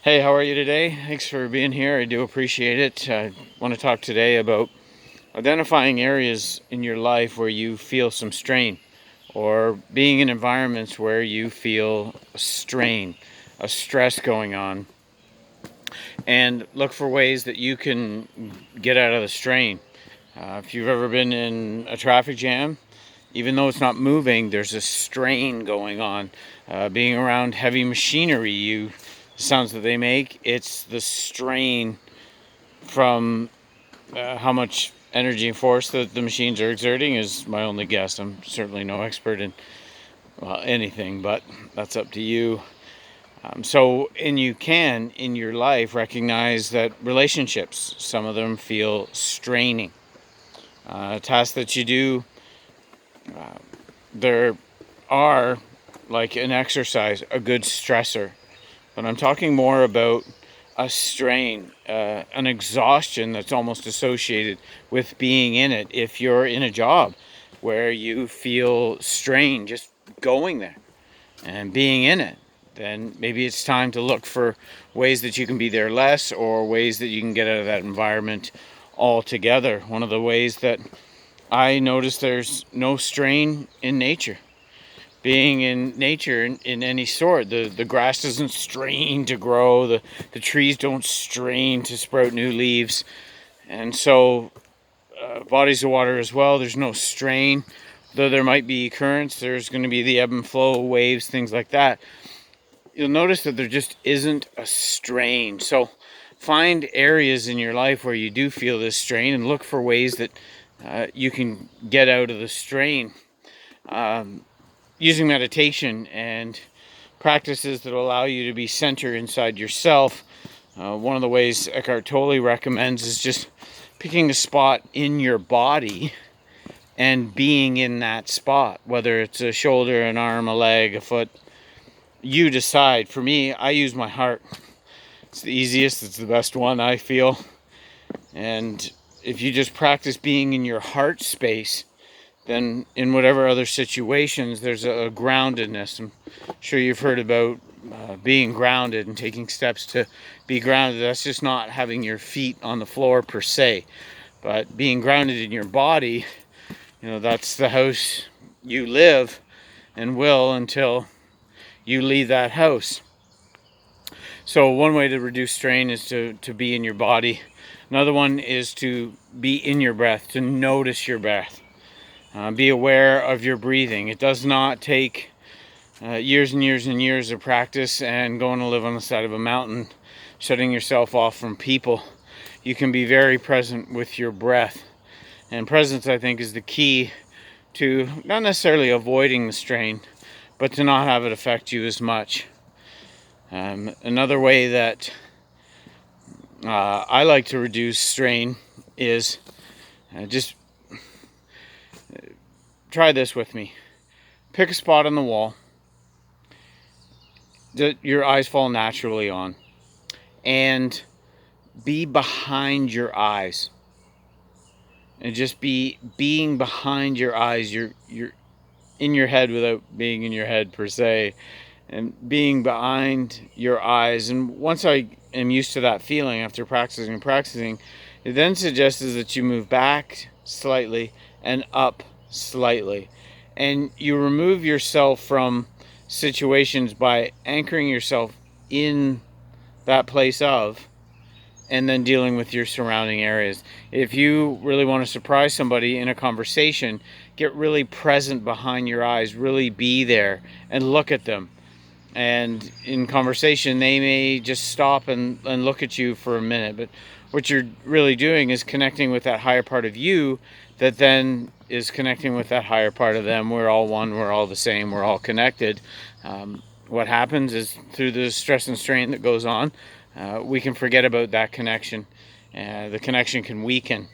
Hey, how are you today? Thanks for being here. I do appreciate it. I want to talk today about identifying areas in your life where you feel some strain, or being in environments where you feel a strain, a stress going on, and look for ways that you can get out of the strain. If you've ever been in a traffic jam, even though it's not moving, there's a strain going on. Being around heavy machinery, the sounds that they make, it's the strain from how much energy and force that the machines are exerting is my only guess. I'm certainly no expert in anything, but that's up to you. And you can, in your life, recognize that relationships, some of them feel straining. Tasks that you do, there are, like an exercise, a good stressor. But I'm talking more about a strain, an exhaustion that's almost associated with being in it. If you're in a job where you feel strain just going there and being in it, then maybe it's time to look for ways that you can be there less, or ways that you can get out of that environment altogether. One of the ways that I notice there's no strain in nature, being in nature in any sort. The grass doesn't strain to grow, the trees don't strain to sprout new leaves. And so bodies of water as well, there's no strain. Though there might be currents, there's going to be the ebb and flow, waves, things like that. You'll notice that there just isn't a strain. So find areas in your life where you do feel this strain, and look for ways that you can get out of the strain. Using meditation and practices that allow you to be centered inside yourself. One of the ways Eckhart Tolle recommends is just picking a spot in your body and being in that spot, whether it's a shoulder, an arm, a leg, a foot. You decide. For me, I use my heart. It's the easiest, it's the best one, I feel. And if you just practice being in your heart space, then in whatever other situations, there's a groundedness. I'm sure you've heard about being grounded and taking steps to be grounded. That's just not having your feet on the floor per se, but being grounded in your body. That's the house you live and will until you leave that house. So one way to reduce strain is to be in your body. Another one is to be in your breath, to notice your breath. Be aware of your breathing. It does not take years and years and years of practice and going to live on the side of a mountain, shutting yourself off from people. You can be very present with your breath. And presence, I think, is the key to not necessarily avoiding the strain, but to not have it affect you as much. Another way that I like to reduce strain is just try this with me. Pick a spot on the wall that your eyes fall naturally on, and be behind your eyes. And just being behind your eyes. You're in your head without being in your head per se, and being behind your eyes. And once I am used to that feeling after practicing, it then suggests that you move back slightly and up slightly, and you remove yourself from situations by anchoring yourself in that place of, and then dealing with your surrounding areas. If you really want to surprise somebody in a conversation, get really present behind your eyes, really be there and look at them. And in conversation, they may just stop and look at you for a minute, but what you're really doing is connecting with that higher part of you that then is connecting with that higher part of them. We're all one, we're all the same, we're all connected. What happens is, through the stress and strain that goes on, we can forget about that connection. The connection can weaken.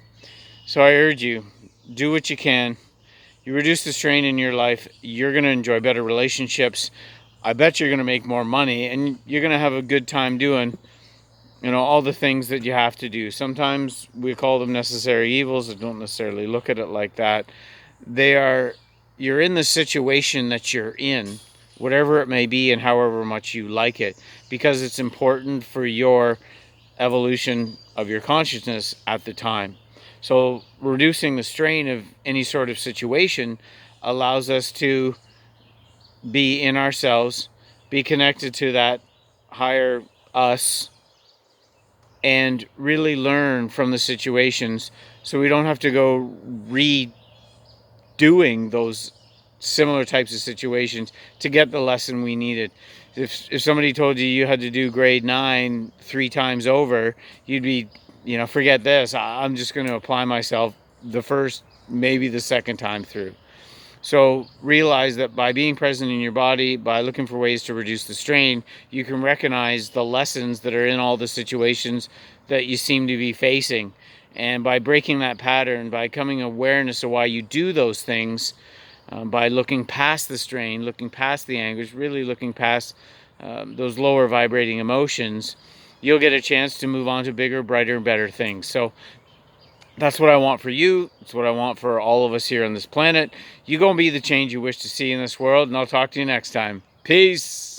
So I urge you, do what you can. You reduce the strain in your life, you're going to enjoy better relationships. I bet you're going to make more money, and you're going to have a good time doing all the things that you have to do. Sometimes we call them necessary evils. I don't necessarily look at it like that. You're in the situation that you're in whatever it may be and however much you like it, because it's important for your evolution of your consciousness at the time. So reducing the strain of any sort of situation allows us to be in ourselves, be connected to that higher us, and really learn from the situations, so we don't have to go redoing those similar types of situations to get the lesson we needed. If somebody told you you had to do grade 9 3 times over, you'd be, forget this. I'm just going to apply myself the first, maybe the second time through. So realize that by being present in your body, by looking for ways to reduce the strain, you can recognize the lessons that are in all the situations that you seem to be facing. And by breaking that pattern, by coming awareness of why you do those things, by looking past the strain, looking past the anguish, really looking past those lower vibrating emotions, you'll get a chance to move on to bigger, brighter, and better things. So that's what I want for you. It's what I want for all of us here on this planet. You go and be the change you wish to see in this world, and I'll talk to you next time. Peace.